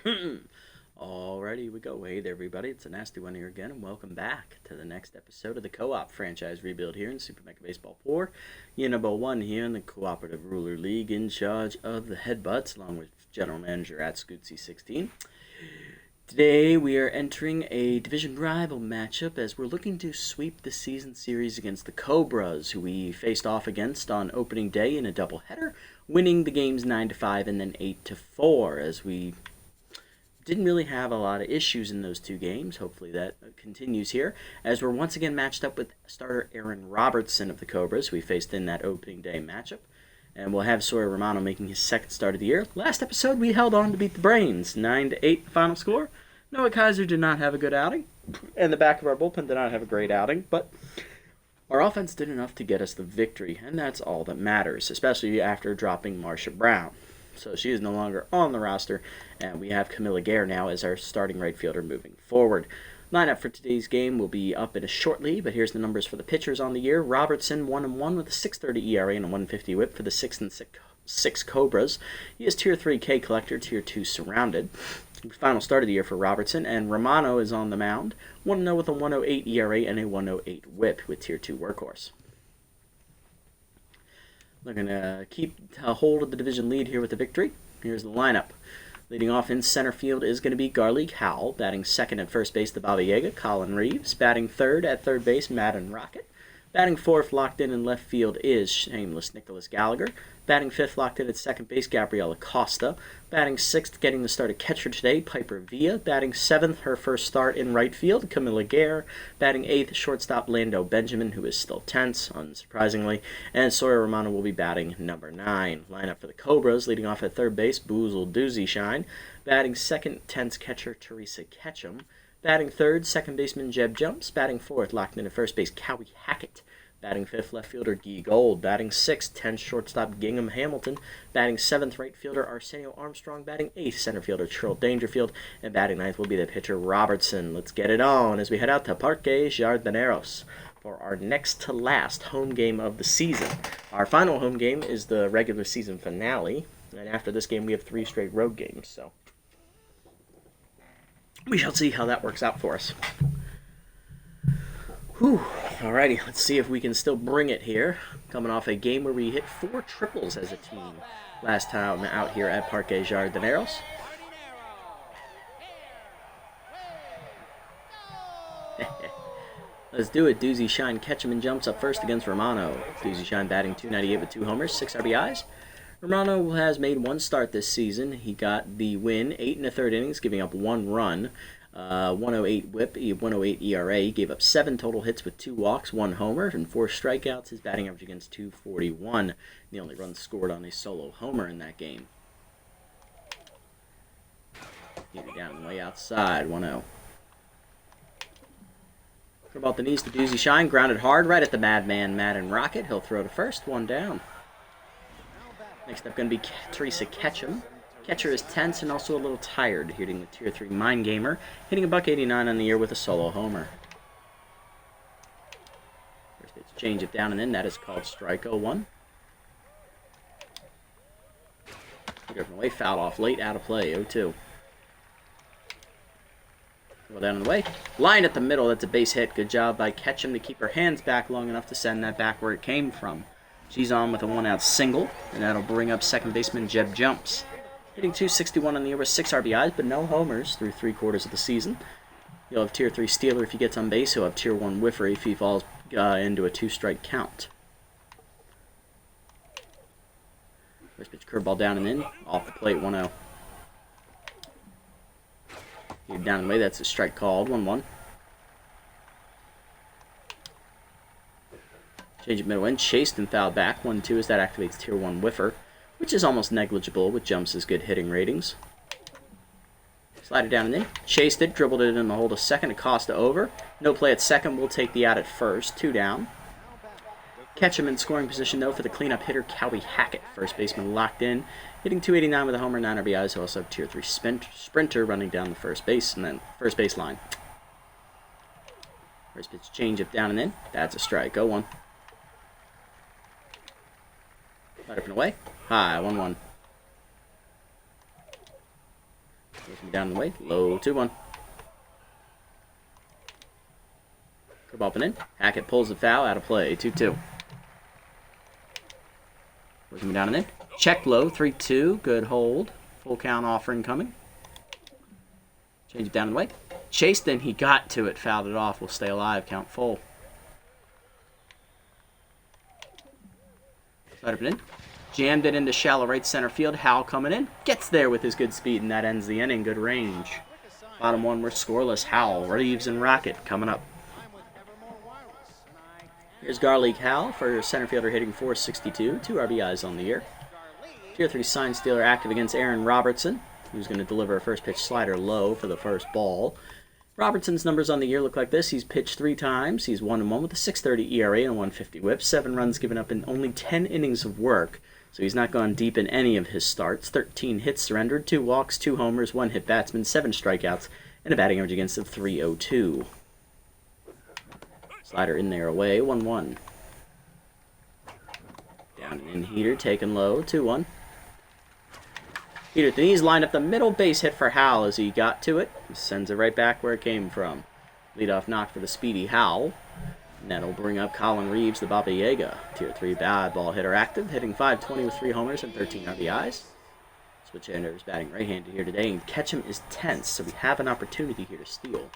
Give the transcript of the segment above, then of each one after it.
Alrighty, here we go. Hey there, everybody. It's a nasty one here again, and welcome back to the next episode of the Co-op franchise rebuild here in Super Mega Baseball 4. Year number 1 here in the Cooperative Ruler League, in charge of the Headbutts, along with General Manager at Scootsy16. Today, we are entering a division rival matchup as we're looking to sweep the season series against the Cobras, who we faced off against on opening day in a doubleheader, winning the games 9-5 and then 8-4, as we didn't really have a lot of issues in those two games. Hopefully that continues here, as we're once again matched up with starter Aaron Robertson of the Cobras, who we faced in that opening day matchup. And we'll have Sawyer Romano making his second start of the year. Last episode, we held on to beat the Brains, 9-8 final score. Noah Kaiser did not have a good outing, and the back of our bullpen did not have a great outing, but our offense did enough to get us the victory, and that's all that matters, especially after dropping Marcia Brown. So she is no longer on the roster, and we have Camilla Gare now as our starting right fielder moving forward. Lineup for today's game will be up in a shortly, but here's the numbers for the pitchers on the year. Robertson, 1-1 with a 6.30 ERA and a 150 whip for the 6 Cobras. He is Tier 3 K collector, Tier 2 surrounded. Final start of the year for Robertson, and Romano is on the mound, 1-0 with a 1.08 ERA and a 1.08 whip with Tier 2 workhorse. Looking to keep a hold of the division lead here with the victory. Here's the lineup. Leading off in center field is going to be Garlic Howell. Batting second at first base, the Baba Yaga, Colin Reeves. Batting third at third base, Madden Rocket. Batting fourth, locked in left field, is Shameless Nicholas Gallagher. Batting fifth, locked in at second base, Gabriela Costa. Batting sixth, getting the start at catcher today, Piper Villa. Batting seventh, her first start in right field, Camilla Gare. Batting eighth, shortstop Lando Benjamin, who is still tense, unsurprisingly. And Sawyer Romano will be batting number 9. Lineup for the Cobras, leading off at third base, Boozle Doozy Shine. Batting second, tense catcher Teresa Ketchum. Batting third, second baseman Jeb Jumps. Batting fourth, locked in at first base, Cowie Hackett. Batting fifth, left fielder Guy Gold. Batting sixth, 10th, shortstop Gingham Hamilton. Batting seventh, right fielder Arsenio Armstrong. Batting eighth, center fielder Cheryl Dangerfield. And batting ninth will be the pitcher Robertson. Let's get it on as we head out to Parque Jardineros for our next to last home game of the season. Our final home game is the regular season finale. And after this game, we have 3 straight road games. So we shall see how that works out for us. Whew. Alrighty, let's see if we can still bring it here. Coming off a game where we hit 4 triples as a team last time out here at Parque Jardineros. Let's do it. Doozy Shine Ketchum and jumps up first against Romano. Doozy Shine batting .298 with 2 homers, 6 RBIs. Romano has made 1 start this season. He got the win, 8 1/3 innings, giving up 1 run, 1.08 whip, 1.08 ERA. He gave up 7 total hits with 2 walks, 1 homer, and 4 strikeouts. His batting average against .241. The only runs scored on a solo homer in that game. Hit it down way outside, 1-0. Throw about the knees to Doozy Shine, grounded hard right at the Madman Madden Rocket. He'll throw to first, 1 down. Next up going to be Teresa Ketchum. Catcher is tense and also a little tired, hitting the Tier 3 Mind Gamer, hitting a $189 on the year with a solo homer. First pitch change it down and in. That is called strike 0-1. Driven away, foul off late, out of play, 0-2. Well, down in the way. Line at the middle, that's a base hit. Good job by Ketchum to keep her hands back long enough to send that back where it came from. She's on with a 1-out single, and that'll bring up second baseman Jeb Jumps. Hitting .261 on the year with 6 RBIs, but no homers through 3/4 of the season. He'll have Tier 3 stealer if he gets on base. He'll have Tier 1 whiffer if he falls into a 2-strike count. First pitch curveball down and in. Off the plate, 1-0. Down and away, that's a strike called, 1-1. Change it middle in, chased and fouled back. 1-2 as that activates Tier 1 whiffer, which is almost negligible with Jumps' good hitting ratings. Slide it down and in, chased it, dribbled it in the hole to second, Acosta over. No play at second, we'll take the out at first, 2 down. Ketchum in scoring position though for the cleanup hitter Cowie Hackett. First baseman locked in, hitting .289 with a homer, 9 RBIs. He'll also have Tier 3 sprinter running down the first base and then first base line. First pitch change up down and in, that's a strike, 0-1. Right up and away. High, 1-1. it down the way. Low 2-1. Curve up and in. Hackett pulls the foul. Out of play. 2-2. Working down and in. Check low. 3-2. Good hold. Full count offering coming. Change it down and away. Chased in. He got to it. Fouled it off. Will stay alive. Count full. Slide up and in. Jammed it into shallow right center field. Howell coming in. Gets there with his good speed, and that ends the inning. Good range. Bottom one, we're scoreless. Howell, Reeves, and Rocket coming up. Here's Garlic Howell for center fielder hitting .462. 2 RBIs on the year. Tier 3 sign stealer active against Aaron Robertson, who's going to deliver a first pitch slider low for the first ball. Robertson's numbers on the year look like this. He's pitched 3 times. He's 1-1 with a .630 ERA and a .150 whip. 7 runs given up in only 10 innings of work. So he's not gone deep in any of his starts. 13 hits surrendered, 2 walks, 2 homers, 1 hit batsman, 7 strikeouts, and a batting average against of .302. Slider in there away, 1-1. Down and in heater, taken low, 2-1. Heater at the knees, lined up the middle base hit for Howell as he got to it. Sends it right back where it came from. Leadoff knock for the speedy Howell. And that'll bring up Colin Reeves, the Baba Yaga. Tier 3 bad ball hitter active, hitting .520 with 3 homers and 13 RBIs. Switch-hander is batting right-handed here today, and Ketchum is tense, so we have an opportunity here to steal.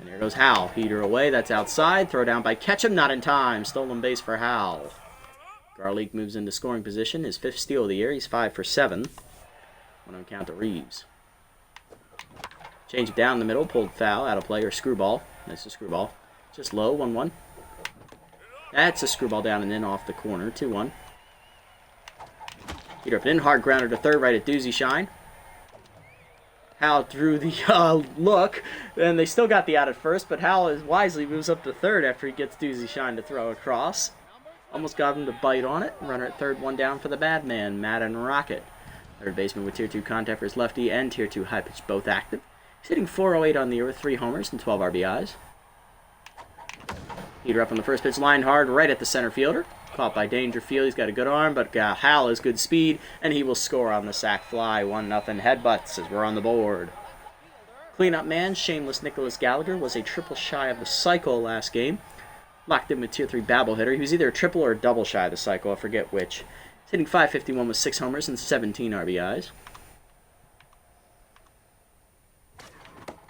And there goes Howell. Heater away, that's outside. Throw down by Ketchum, not in time. Stolen base for Howell. Garlic moves into scoring position, his 5th steal of the year. He's 5 for 7. One on count to Reeves. Change it down the middle, pulled foul, out of play, or screwball. That's a screwball. Just low, 1-1. That's a screwball down and in off the corner, 2-1. Heater up and in, hard grounder to third, right at Doozy Shine. Howell drew the look, and they still got the out at first, but Howell wisely moves up to third after he gets Doozy Shine to throw across. Almost got him to bite on it. Runner at third, 1 down for the bad man, Madden Rocket. Third baseman with Tier 2 contact for his lefty and Tier 2 high pitch both active. He's hitting .408 on the year with 3 homers and 12 RBIs. Heater up on the first pitch, lined hard right at the center fielder. Caught by Dangerfield. He's got a good arm, but Howell has good speed, and he will score on the sac fly. 1-0 Headbutts as we're on the board. Cleanup man, Shameless Nicholas Gallagher, was a triple shy of the cycle last game. Locked in with Tier 3 babble hitter. He was either a triple or a double shy of the cycle. I forget which. He's hitting .551 with 6 homers and 17 RBIs.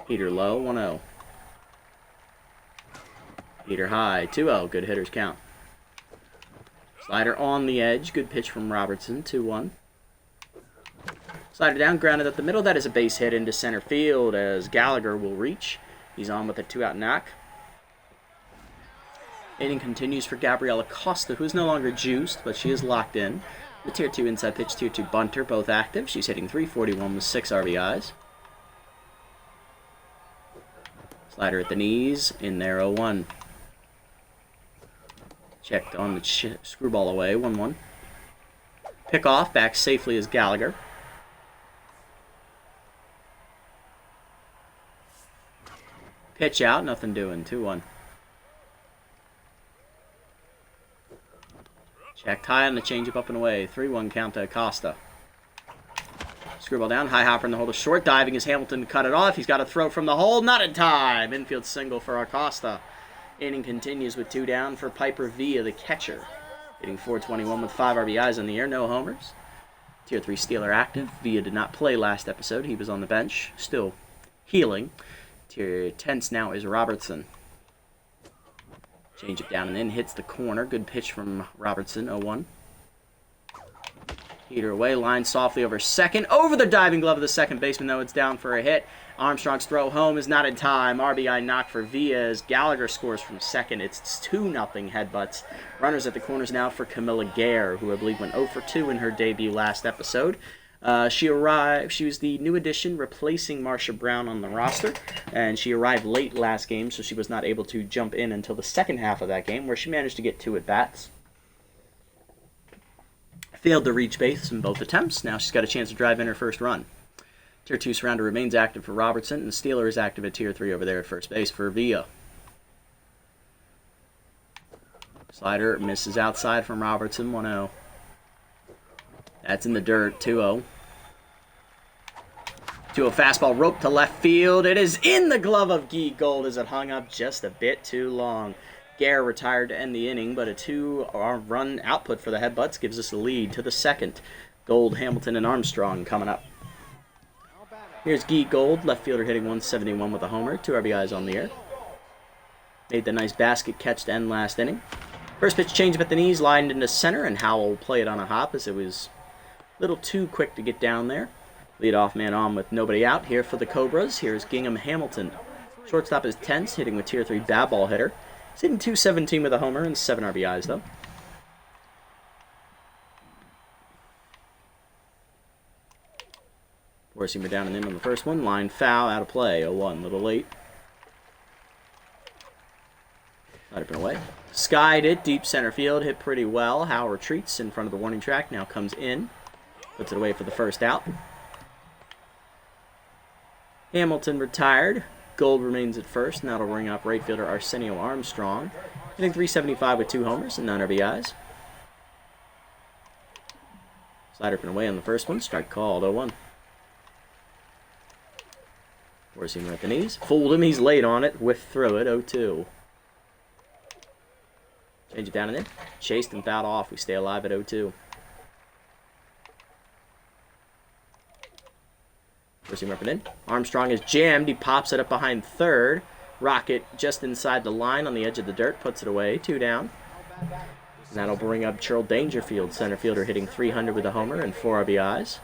Heater low, 1-0. Heater high, 2-0. Good hitters count. Slider on the edge. Good pitch from Robertson, 2-1. Slider down, grounded up the middle. That is a base hit into center field as Gallagher will reach. He's on with a 2-out knock. Inning continues for Gabriella Costa, who is no longer juiced, but she is locked in. The Tier 2 inside pitch, Tier 2 bunter, both active. She's hitting .341 with 6 RBIs. Slider at the knees, in there 0-1. Checked on the screwball away, 1-1. Pick off, back safely as Gallagher. Pitch out, nothing doing, 2-1. Checked high on the changeup up and away, 3-1 count to Acosta. Screwball down, high hopper in the hole to short, diving as Hamilton to cut it off. He's got a throw from the hole, not in time. Infield single for Acosta. Inning continues with 2 down for Piper Villa, the catcher. Hitting .421 with 5 RBIs on the year, no homers. Tier 3 stealer active. Villa did not play last episode. He was on the bench, still healing. Tier 10 now is Robertson. Change it down and in, hits the corner. Good pitch from Robertson, 0-1. Heater away, line softly over second. Over the diving glove of the second baseman, though. It's down for a hit. Armstrong's throw home is not in time. RBI knock for Villas. Gallagher scores from second. It's 2-0 Headbutts. Runners at the corners now for Camilla Gare, who I believe went 0 for 2 in her debut last episode. She was the new addition replacing Marsha Brown on the roster, and she arrived late last game, so she was not able to jump in until the second half of that game, where she managed to get 2 at-bats. Failed to reach base in both attempts. Now she's got a chance to drive in her first run. Tier 2 surrounder remains active for Robertson, and the Steeler is active at Tier 3 over there at first base for Villa. Slider misses outside from Robertson, 1-0. That's in the dirt, 2-0. To a fastball, rope to left field. It is in the glove of Guy Gold as it hung up just a bit too long. Gare retired to end the inning, but a 2-run output for the Headbutts gives us a lead to the second. Gold, Hamilton, and Armstrong coming up. Here's Guy Gold, left fielder hitting 171 with a homer. 2 RBIs on the air. Made the nice basket catch to end last inning. First pitch changeup at the knees, lined into center, and Howell will play it on a hop as it was a little too quick to get down there. Leadoff man on with nobody out here for the Cobras. Here's Gingham Hamilton. Shortstop is Tense, hitting with Tier 3 bat ball hitter. He's hitting 217 with a homer and 7 RBIs, though. Four-seamer down and in on the first one. Line foul, out of play. 0-1, a little late. Slide up and away. Skied it, deep center field, hit pretty well. Howell retreats in front of the warning track, now comes in. Puts it away for the first out. Hamilton retired. Gold remains at first, and that'll ring up right fielder Arsenio Armstrong. Hitting 375 with 2 homers and 9 RBIs. Slider up and away on the first one. Strike called, 0-1. Four-seamer at the knees. Fooled him, he's late on it. Whiff through it, 0-2. Change it down and in. Chased and fouled off. We stay alive at 0-2. Four-seamer up and in. Armstrong is jammed. He pops it up behind third. Rocket just inside the line on the edge of the dirt. Puts it away. 2 down. And that'll bring up Churl Dangerfield, center fielder, hitting 300 with a homer and 4 RBIs.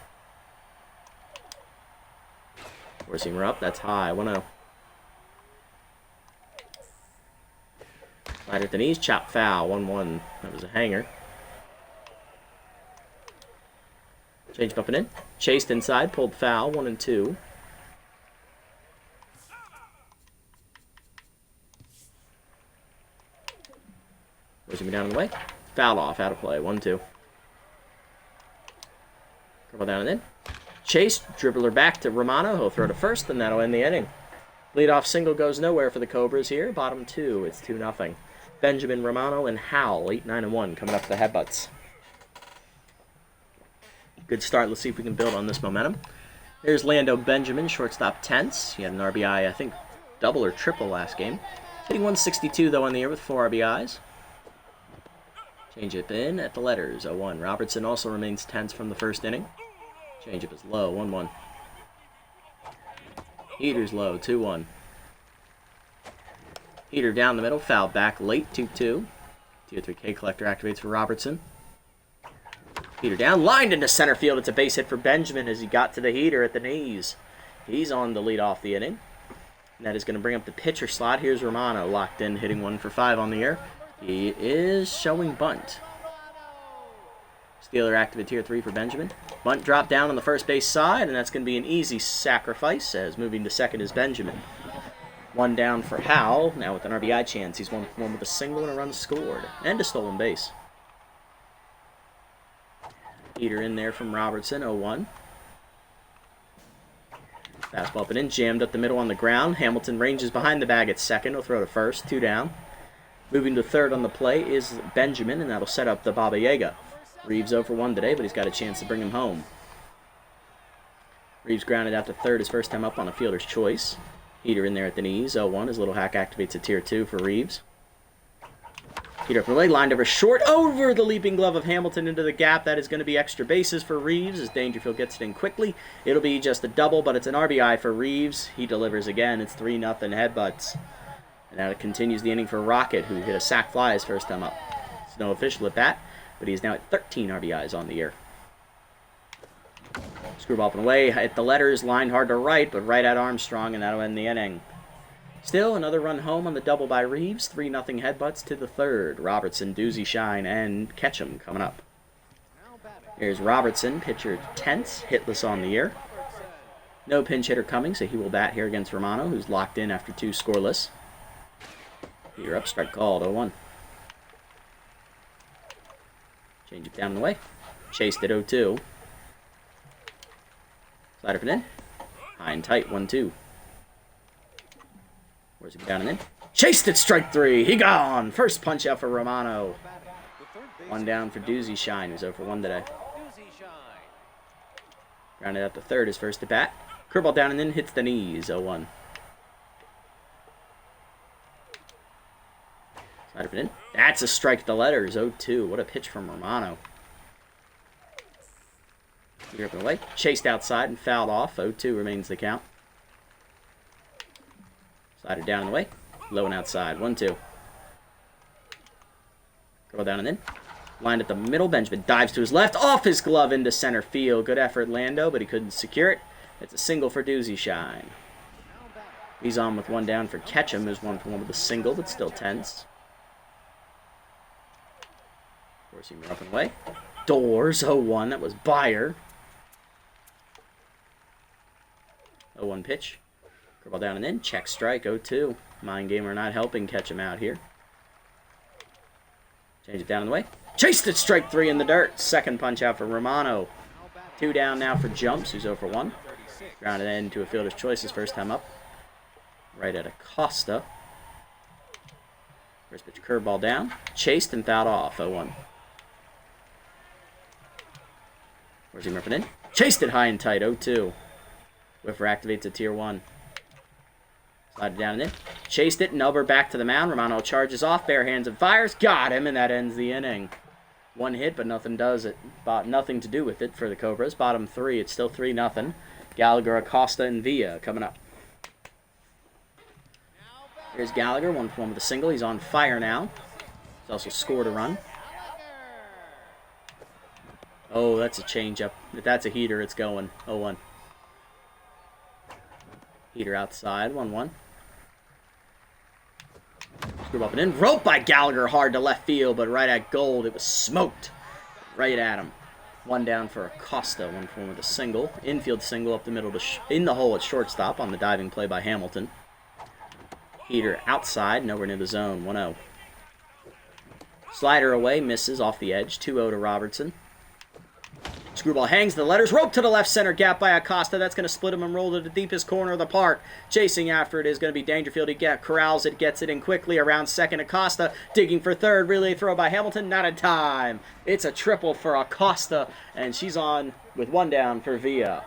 Four-seamer up. That's high. 1-0. Slider at the knees. Chop foul. 1-1. That was a hanger. Changed up and in. Chased inside. Pulled foul. 1-2. Pushing me down and away. Fouled off. Out of play. 1-2. Curl down and in. Chase. Dribbler back to Romano. He'll throw to first, and that'll end the inning. Leadoff single goes nowhere for the Cobras here. Bottom 2. It's 2-0. Benjamin, Romano, and Howell. 8-9-1 coming up to the Headbutts. Good start. Let's see if we can build on this momentum. There's Lando Benjamin, shortstop Tense. He had an RBI, I think, double or triple last game. Hitting 162, though, on the year with 4 RBIs. Change it in at the letters, 0-1. Robertson also remains Tense from the first inning. Change up is low, 1-1. Heater's low, 2-1. Heater down the middle, foul back late, 2-2. Tier 3 K collector activates for Robertson. Heater down, lined into center field. It's a base hit for Benjamin as he got to the heater at the knees. He's on to lead off the inning. And that is going to bring up the pitcher slot. Here's Romano, locked in, hitting 1 for 5 on the air. He is showing bunt. Steeler active at Tier 3 for Benjamin. Bunt dropped down on the first base side, and that's going to be an easy sacrifice as moving to second is Benjamin. 1 down for Howell, now with an RBI chance. He's 1 for 1 with a single and a run scored, and a stolen base. Heater in there from Robertson, 0-1. Fastball up and in, jammed up the middle on the ground. Hamilton ranges behind the bag at second. He'll throw to first, 2 down. Moving to third on the play is Benjamin, and that'll set up the Baba Yaga. Reeves 0 for 1 today, but he's got a chance to bring him home. Reeves grounded out to third his first time up on a fielder's choice. Heater in there at the knees, 0-1. His little hack activates at Tier 2 for Reeves. Heater up the leg, lined over short, over the leaping glove of Hamilton into the gap. That is going to be extra bases for Reeves as Dangerfield gets it in quickly. It'll be just a double, but it's an RBI for Reeves. He delivers again. It's 3-0 Headbutts. And now it continues the inning for Rocket, who hit a sac fly his first time up. It's no official at bat, but he's now at 13 RBIs on the year. Screwball up and away. Hit the letters, lined hard to right, but right at Armstrong, and that'll end the inning. Still, another run home on the double by Reeves. 3-0 Headbutts to the third. Robertson, Doozy Shine, and Ketchum coming up. Here's Robertson, pitcher Tense, hitless on the year. No pinch hitter coming, so he will bat here against Romano, who's locked in after 2 scoreless. Heater up, strike called, 0-1. Change it down and away. Chased at 0-2. Slider up and in. High and tight, 1-2. Where's he down and in? Chased it, strike 3. He gone. First punch out for Romano. 1 down for Doozy Shine, who's 0 for 1 today. Grounded out to third, his first at bat. Curveball down and then hits the knees. 0-1. Slider up and in. That's a strike to the letters. 0-2. What a pitch from Romano. You're up and away. Chased outside and fouled off. 0-2 remains the count. Slider down and away. Low and outside. 1-2. Curveball down and in. Lined at the middle. Benjamin dives to his left. Off his glove into center field. Good effort, Lando, but he couldn't secure it. It's a single for Doozy Shine. He's on with one down for Ketchum, who's 1-for-1 with a single, but still tense. Forcing up and away. Doors. 0-1. That was Byer. 0-1 pitch. Curveball down and in. Check strike. 0-2. Mind Gamer not helping Ketchum out here. Change it down and away. Chased it, strike 3 in the dirt. Second punch out for Romano. 2 down now for Jumps, who's 0-for-1. Grounded into a fielder's choice his first time up. Right at Acosta. First pitch curveball down. Chased and fouled off. 0-1. Where's he ripping in? Chased it high and tight. 0-2. Whiffer activates a tier 1. Slide it down and in. Chased it. Nubber back to the mound. Romano charges off. Bare hands and fires. Got him, and that ends the inning. One hit, but nothing does it. Nothing to do with it for the Cobras. Bottom 3. It's still 3-0. Gallagher, Acosta, and Villa coming up. Here's Gallagher, 1-for-1 with a single. He's on fire now. He's also scored a run. Oh, that's a changeup. If that's a heater, it's going. 0-1. Heater outside, 1-1. Screw up and in. Rope by Gallagher, hard to left field, but right at Gold. It was smoked. Right at him. One down for Acosta, 1-for-1 with a single. Infield single up the middle to in the hole at shortstop on the diving play by Hamilton. Heater outside, nowhere near the zone, 1-0. Slider away, misses off the edge, 2-0 to Robertson. Screwball hangs the letters. Rope to the left center gap by Acosta. That's going to split him and roll to the deepest corner of the park. Chasing after it is going to be Dangerfield. He corrals it, gets it in quickly around second. Acosta digging for third. Relay throw by Hamilton. Not in time. It's a triple for Acosta, and she's on with one down for Villa.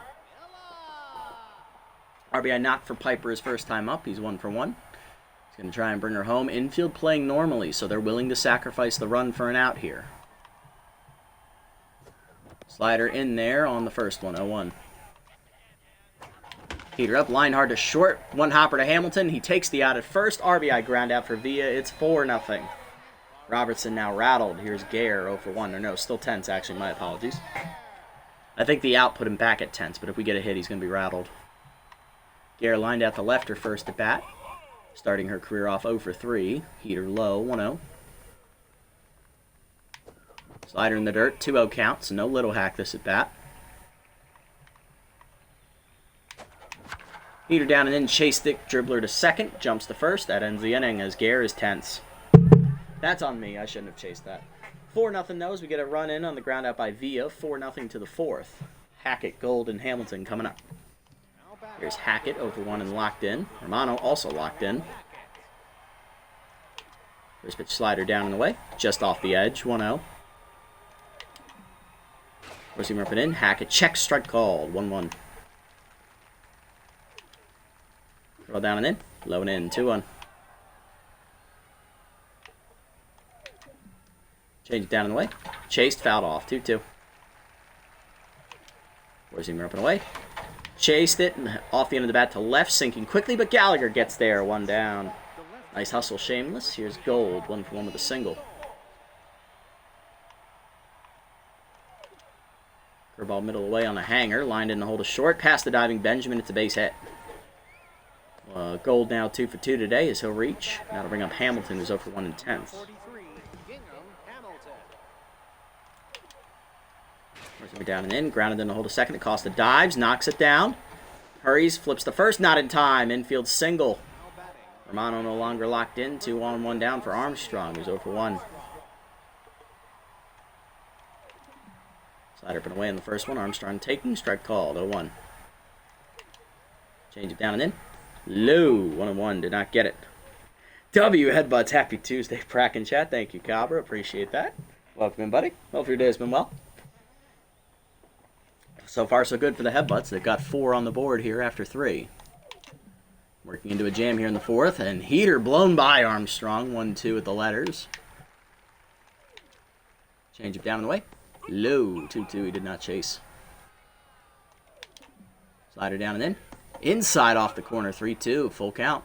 RBI knocked for Piper his first time up. He's 1-for-1. He's going to try and bring her home. Infield playing normally, so they're willing to sacrifice the run for an out here. Slider in there on the first one, 0-1. Heater up, line hard to short. One hopper to Hamilton. He takes the out at first. RBI ground out for Villa. It's 4-0. Robertson now rattled. Here's Gare, 0-for-1. Or no, still tense, actually. My apologies. I think the out put him back at tense, but if we get a hit, he's going to be rattled. Gare lined out the left her first at bat. Starting her career off 0-for-3. Heater low, 1-0. Slider in the dirt, 2-0 count, so no little hack this at bat. Heater down and in, chase stick, dribbler to second, jumps to first. That ends the inning as Gare is tense. That's on me, I shouldn't have chased that. 4-0 though, as we get a run in on the ground out by Villa. 4-0 to the fourth. Hackett, Gold, and Hamilton coming up. Here's Hackett, 0-for-1 and locked in. Romano also locked in. First pitch slider down and away, just off the edge, 1-0. Where's he ripping in? Hackett check, strike called. 1-1. Roll down and in. Low and in. 2-1. Change it down and away. Chased, fouled off. 2-2. Where's he ripping away? Chased it off the end of the bat to left, sinking quickly, but Gallagher gets there. 1 down. Nice hustle, Shameless. Here's Gold. 1-for-1 with a single. Curveball middle away on a hanger, lined in the hole to short, past the diving Benjamin, it's a base hit. Gold now 2-for-2 today as he'll reach. That'll bring up Hamilton, who's 0-for-1 in 10th. We're down and in, grounded in the hole to second, Acosta dives, knocks it down, hurries, flips to first, not in time, infield single. Romano no longer locked in, 2-on-1 down for Armstrong, who's 0-for-1. Slider up and away in the first one. Armstrong taking. Strike called. 0-1. Change it down and in. Low. 1-1. Did not get it. W. Headbutts. Happy Tuesday. Prack and chat. Thank you, Cobra. Appreciate that. Welcome in, buddy. Hope your day has been well. So far, so good for the Headbutts. They've got 4 on the board here after 3. Working into a jam here in the 4th, and heater blown by Armstrong. 1-2 at the letters. Change it down in the way. Low. 2-2. He did not chase. Slider down and in. Inside off the corner. 3-2. Full count.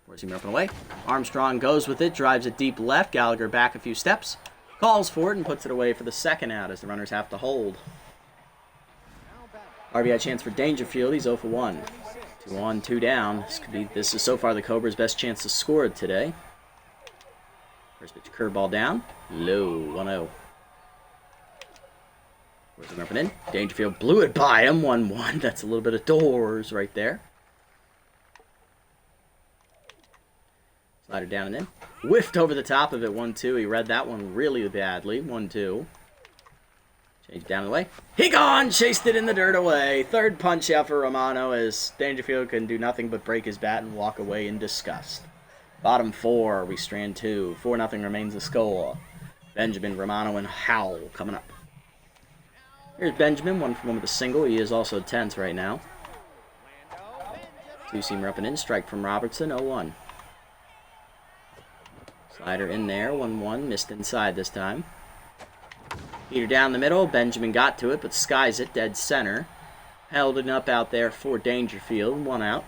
Forcing him up and away. Armstrong goes with it. Drives it deep left. Gallagher back a few steps. Calls for it and puts it away for the second out as the runners have to hold. RBI chance for Dangerfield. He's 0 for 1. 2 on, 2 down. This is so far the Cobras' best chance to score today. First pitch curveball down. Low. 1-0. Forcing up and in. Dangerfield blew it by him. 1-1. That's a little bit of doors right there. Slider down and in. Whiffed over the top of it. 1-2. He read that one really badly. 1-2. Change down the way. He gone! Chased it in the dirt away. Third punch out for Romano as Dangerfield can do nothing but break his bat and walk away in disgust. Bottom 4. We strand 2. 4-0 remains the score. Benjamin, Romano, and Howell coming up. Here's Benjamin. 1 for 1 with a single. He is also 10th right now. 2-seamer up and in. Strike from Robertson. 0-1. Slider in there. 1-1. Missed inside this time. Heater down the middle. Benjamin got to it, but skies it dead center. Held it up out there for Dangerfield. 1 out.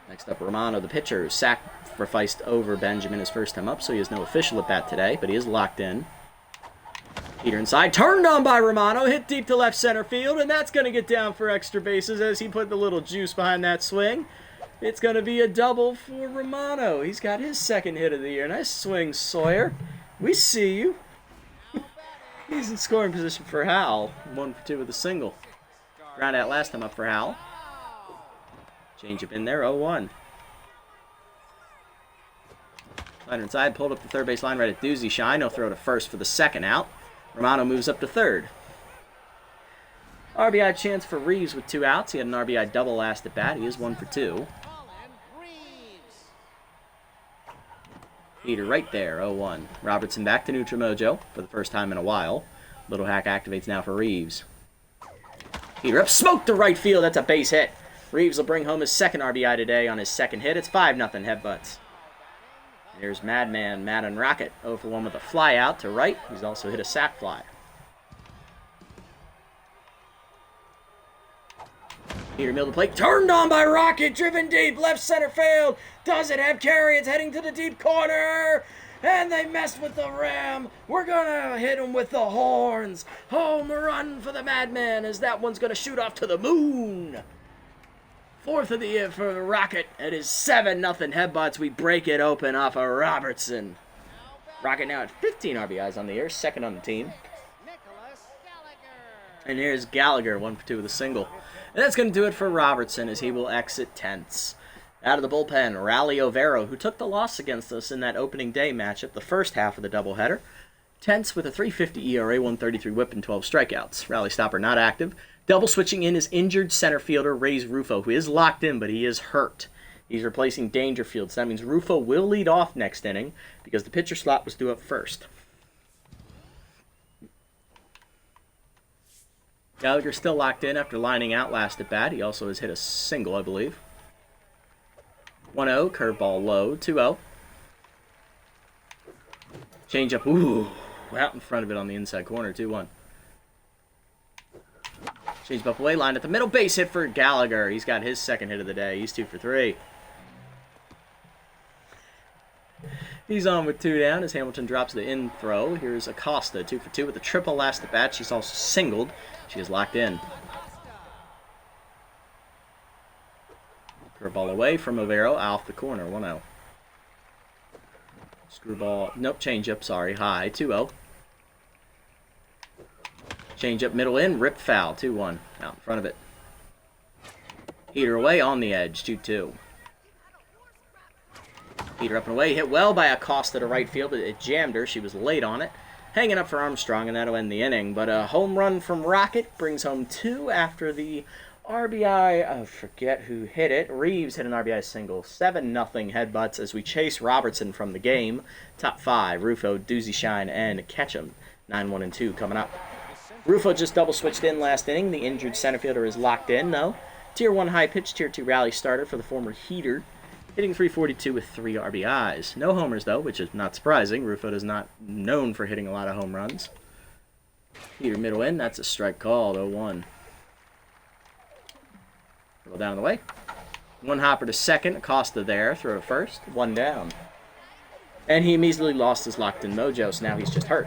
Next up, Romano, the pitcher, sacrificed over Benjamin his first time up, so he has no official at bat today, but he is locked in. Heater inside. Turned on by Romano. Hit deep to left center field, and that's going to get down for extra bases as he put the little juice behind that swing. It's going to be a double for Romano. He's got his second hit of the year. Nice swing, Sawyer. We see you. He's in scoring position for Howell. 1 for 2 with a single. Ground out last time up for Howell. Change up in there. 0-1. Slider inside. Pulled up the third base line right at Doozy Shine. No throw to first for the second out. Romano moves up to third. RBI chance for Reeves with 2 outs. He had an RBI double last at bat. He is 1 for 2. Heater right there, 0-1. Robertson back to neutral mojo for the first time in a while. Little hack activates now for Reeves. Heater up, smoke to right field. That's a base hit. Reeves will bring home his second RBI today on his second hit. It's 5-0 Headbutts. Here's Madman, Madden Rocket, 0 for 1 with a fly out to right. He's also hit a sac fly. Heater middle of the plate, turned on by Rocket, driven deep, left center field. Does it have carry? It's heading to the deep corner. And they messed with the ram. We're going to hit him with the horns. Home run for the Madman as that one's going to shoot off to the moon. 4th of the year for the Rocket. It is 7-0 Headbutts. We break it open off of Robertson. Rocket now at 15 RBIs on the year, second on the team. And here's Gallagher, 1 for 2 with a single. And that's going to do it for Robertson as he will exit 10th. Out of the bullpen, Rally Overo, who took the loss against us in that opening day matchup, the first half of the doubleheader. 10th with a 3.50 ERA, 133 whip, and 12 strikeouts. Rally stopper not active. Double switching in is injured center fielder Reyes Rufo, who is locked in, but he is hurt. He's replacing Dangerfield, so that means Rufo will lead off next inning because the pitcher slot was due up first. Gallagher still locked in after lining out last at bat. He also has hit a single, I believe. 1-0, curveball low, 2-0. Change up, ooh, out in front of it on the inside corner, 2-1. Change up away, line at the middle, base hit for Gallagher. He's got his second hit of the day. He's 2 for 3. He's on with 2 down as Hamilton drops the in throw. Here's Acosta, 2 for 2 with a triple last at bat. She's also singled. She is locked in. Curveball away from Overo, off the corner, 1-0. Screwball, nope, changeup, sorry, high, 2-0. Changeup middle in, ripped foul, 2-1, out in front of it. Heater away on the edge, 2-2. Heater up and away, hit well by Acosta to right field, but it jammed her, she was late on it. Hanging up for Armstrong, and that'll end the inning. But a home run from Rocket brings home 2 after the RBI. I forget who hit it. Reeves hit an RBI single. 7-0 Headbutts as we chase Robertson from the game. Top 5, Rufo, Doozy Shine, and Ketchum. 9-1-2 coming up. Rufo just double switched in last inning. The injured center fielder is locked in, though. Tier 1 high pitch, Tier 2 rally starter for the former Heater, hitting .342 with 3 RBIs. No homers, though, which is not surprising. Rufo is not known for hitting a lot of home runs. Heater middle in, that's a strike called, 0-1. Roll down the way. One hopper to second, Acosta there, throw to first, one down. And he immediately lost his locked-in mojo, so now he's just hurt.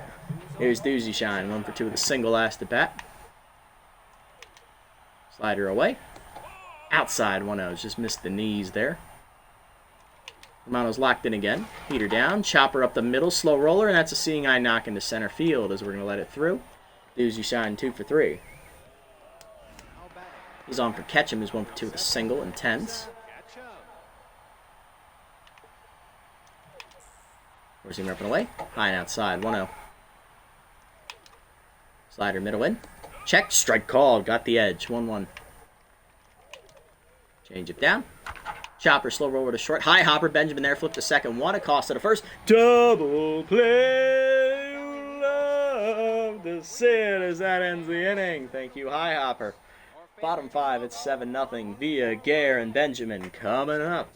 Here's Doozy Shine, 1 for 2 with a single last at bat. Slider away. Outside 1-0, just missed the knees there. Romano's locked in again. Heater down, chopper up the middle, slow roller, and that's a seeing eye knock into center field as we're going to let it through. Doozy Shine 2 for 3. He's on for Ketchum, who's 1 for 2 with a single, intense. Where's he ripping away? High and outside, 1-0. Slider middle in. Checked, strike called, got the edge, 1-1. Change it down. Chopper, slow roller to short. High hopper, Benjamin there, flip to second. One, Acosta to first. Double play. Love to see it as that ends the inning. Thank you, high hopper. Bottom 5, it's 7-0. Villa, Gare, and Benjamin coming up.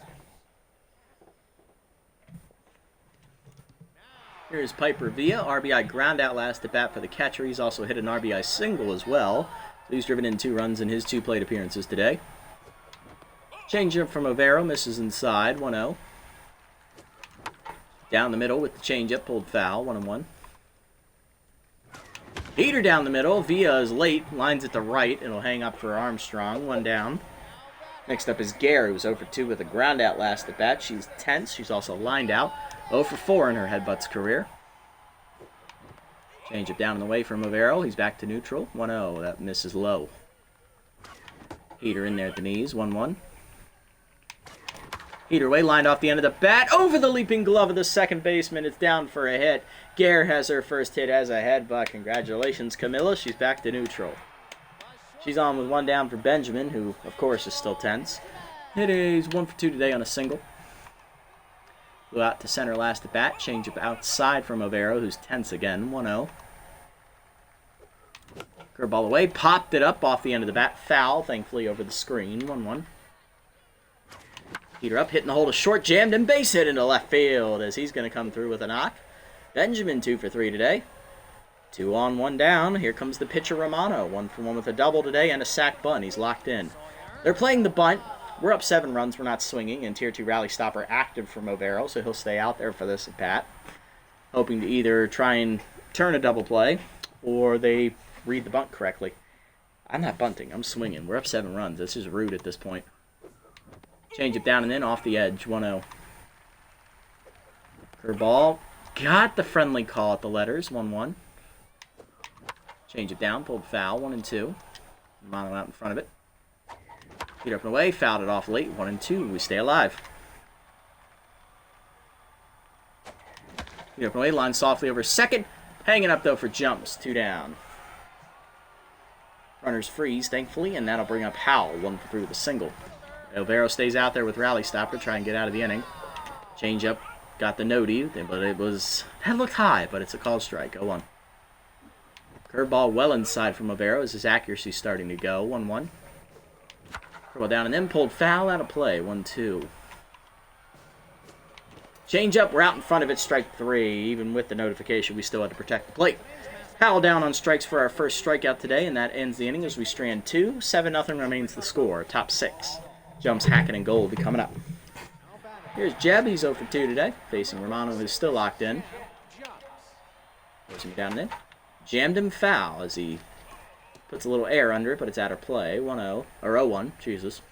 Here's Piper Villa. RBI ground out last at bat for the catcher. He's also hit an RBI single as well. So he's driven in 2 runs in his 2 plate appearances today. Changeup from Overo, misses inside, 1-0. Down the middle with the changeup, pulled foul, 1-1. Heater down the middle, Villa is late, lines it to right, it'll hang up for Armstrong, 1 down. Next up is Gare, who's 0 for 2 with a ground out last at bat. She's tense, she's also lined out, 0 for 4 in her Headbutts career. Changeup down and away from Overo, he's back to neutral, 1-0, that misses low. Heater in there at the knees, 1-1. Heater way lined off the end of the bat, over the leaping glove of the second baseman. It's down for a hit. Gare has her first hit as a headbutt. Congratulations, Camilla. She's back to neutral. She's on with 1 down for Benjamin, who, of course, is still tense. It is 1 for 2 today on a single. Blew out to center last at bat. Changeup outside from Overo, who's tense again. 1-0. Curveball away. Popped it up off the end of the bat. Foul, thankfully, over the screen. 1-1. Heater up, hitting the hole to short, jammed, and base hit into left field as he's going to come through with a knock. Benjamin 2 for 3 today. 2 on, 1 down. Here comes the pitcher Romano. 1 for 1 with a double today and a sac bunt. He's locked in. They're playing the bunt. We're up 7 runs. We're not swinging. And Tier 2 rally stopper active from Overo, so he'll stay out there for this at bat. Hoping to either try and turn a double play or they read the bunt correctly. I'm not bunting. I'm swinging. We're up 7 runs. This is rude at this point. Change it down and in off the edge, 1-0. Curveball. Got the friendly call at the letters, 1-1. Change it down, pulled foul, 1-2. Romano out in front of it. Heat up and away, fouled it off late, 1-2. We stay alive. Heat up and away, line softly over second. Hanging up though for jumps, 2 down. Runners freeze, thankfully, and that'll bring up Howell, 1 for 3 with a single. Overo stays out there with rally stopper, try and get out of the inning. Change up, got the no-D, but that looked high, but it's a called strike, 0-1. Curveball well inside from Overo as his accuracy starting to go, 1-1. Curveball down and then pulled foul out of play, 1-2. Change up, we're out in front of it, strike 3. Even with the notification, we still had to protect the plate. Howell down on strikes for our first strikeout today, and that ends the inning as we strand 2. 7-0 remains the score, top 6. Jumps, Hackett, and Gold be coming up. Here's Jeb. He's 0 for 2 today. Facing Romano, who's still locked in. Goes him down and in. Jammed him foul as he puts a little air under it, but it's out of play. 1-0. Or 0-1. Jesus.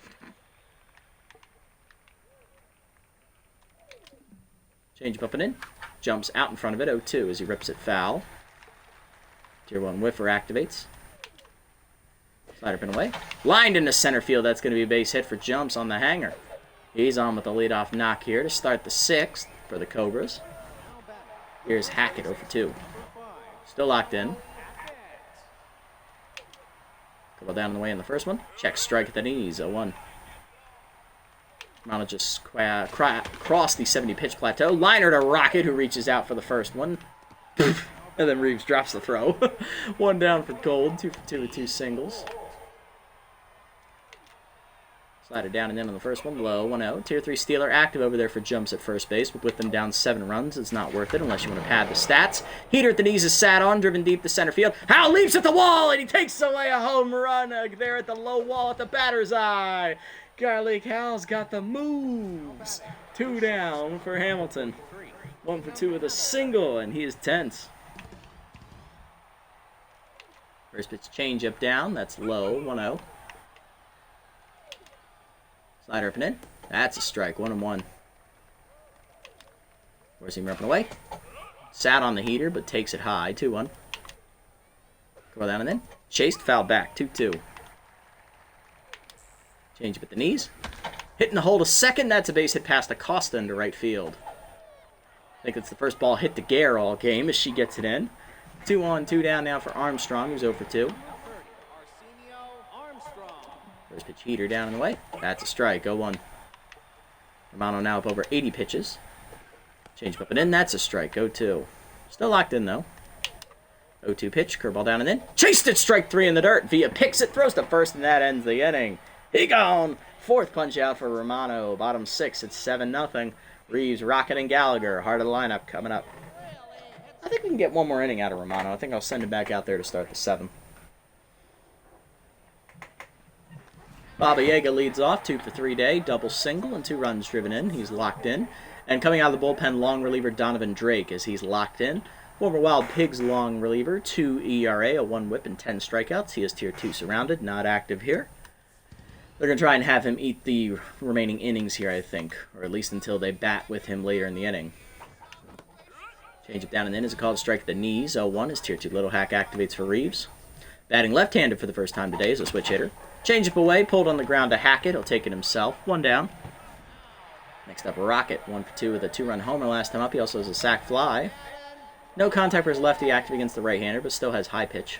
Change up and in. Jumps out in front of it. 0-2 as he rips it foul. Tier 1 whiffer activates. Slider pin away. Lined into center field. That's going to be a base hit for Jumps on the hanger. He's on with the leadoff knock here to start the 6th for the Cobras. Here's Hackett 0 for 2. Still locked in. Couple down the way in the first one. Check strike at the knees. 0-1. Romano just crossed the 70 pitch plateau. Liner to Rocket, who reaches out for the first one. And then Reeves drops the throw. One down for Gold, 2 for 2 with 2 singles. Slider down and in on the first one, low, 1-0. Tier 3 Steeler active over there for jumps at first base, but with them down 7 runs, it's not worth it unless you want to pad the stats. Heater at the knees is sat on, driven deep to center field. Hal leaps at the wall, and he takes away a home run there at the low wall at the batter's eye. Garlic Hal's got the moves. 2 down for Hamilton. 1 for 2 with a single, and he is tense. First pitch changeup down, that's low, 1-0. Slider up and in. That's a strike. 1-1. Forcing him up and away. Sat on the heater, but takes it high. 2-1. Go down and in. Chased, foul back. 2-2. Change up at the knees. Hitting the hole to second. That's a base hit past Acosta into right field. I think it's the first ball hit to Gare all game as she gets it in. 2 on, 2 down now for Armstrong, who's 0 for 2. First pitch heater down and away. That's a strike. 0-1. Romano now up over 80 pitches. Change up and in. That's a strike. 0-2. Still locked in though. 0-2 pitch. Curveball down and in. Chased it. Strike 3 in the dirt. Villa picks it. Throws to first and that ends the inning. He gone. 4th punch out for Romano. Bottom 6. It's 7-0. Reeves, Rocket, and Gallagher. Heart of the lineup coming up. I think we can get one more inning out of Romano. I think I'll send him back out there to start the 7th. Baba Yaga leads off, 2 for 3 day, double single, and 2 runs driven in. He's locked in. And coming out of the bullpen, long reliever Donovan Drake as he's locked in. Former Wild Pigs long reliever, 2 ERA, a 1 whip, and 10 strikeouts. He is tier 2 surrounded, not active here. They're going to try and have him eat the remaining innings here, I think, or at least until they bat with him later in the inning. Change it down and in is a called strike at the knees. 0-1 as tier 2 Little Hack activates for Reeves. Batting left-handed for the first time today is a switch hitter. Change up away, pulled on the ground to Hackett. He'll take it himself. 1 down. Next up, Rocket. 1 for 2 with a 2-run homer last time up. He also has a sac fly. No contact for his lefty, active against the right-hander, but still has high pitch.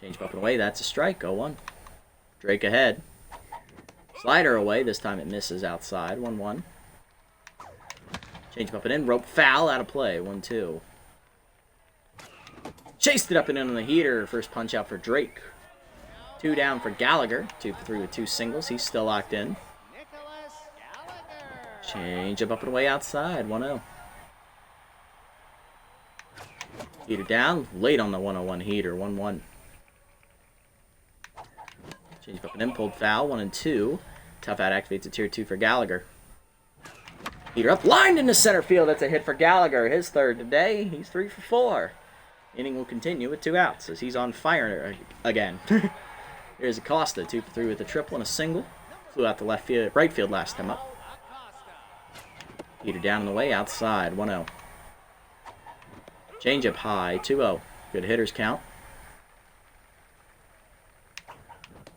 Change up and away. That's a strike. 0-1. Drake ahead. Slider away. This time it misses outside. 1-1. Change up and in. Rope foul. Out of play. 1-2. Chased it up and in on the heater. First punch out for Drake. 2 down for Gallagher. 2 for 3 with 2 singles. He's still locked in. Change up and away outside. 1-0. Heater down. Late on the 1-0-1 heater. 1-1. Change up and in. Pulled foul. 1-2. Tough out activates a tier 2 for Gallagher. Heater up. Lined into center field. That's a hit for Gallagher. His 3rd today. He's 3 for 4. Inning will continue with 2 outs as he's on fire again. Here's Acosta, 2 for 3 with a triple and a single. Flew out to right field last time up. Heater down in the way, outside, 1-0. Change up high, 2-0. Good hitters count.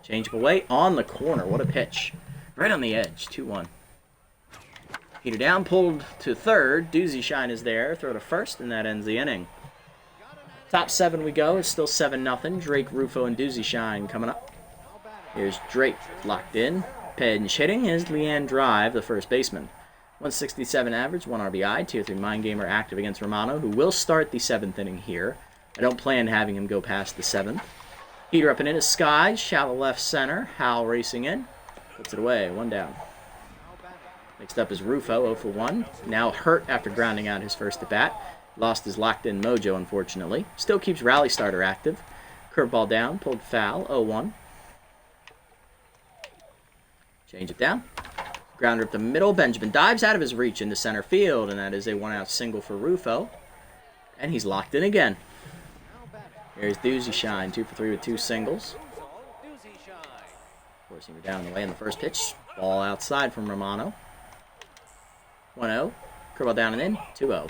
Change up away, on the corner, what a pitch. Right on the edge, 2-1. Heater down, pulled to 3rd. Doozy Shine is there, throw to 1st, and that ends the inning. Top 7 we go. It's still 7-0. Drake, Rufo, and Doozy Shine coming up. Here's Drake locked in. Pinch hitting is Leanne Drive, the first baseman. 167 average, 1 RBI. Tier 3 Mind Gamer active against Romano, who will start the 7th inning here. I don't plan having him go past the 7th. Heater up and in is Sky. Shallow left center. Hal racing in. Puts it away. 1 down. Next up is Rufo, 0 for 1. Now hurt after grounding out his first at bat. Lost his locked-in mojo, unfortunately. Still keeps Rally Starter active. Curveball down, pulled foul, 0-1. Change it down. Grounder up the middle. Benjamin dives out of his reach into center field, and that is a 1-out single for Rufo. And he's locked in again. Here's Doozy Shine, 2 for 3 with 2 singles. Forcing her down the way in the first pitch. Ball outside from Romano. 1-0. Curveball down and in, 2-0.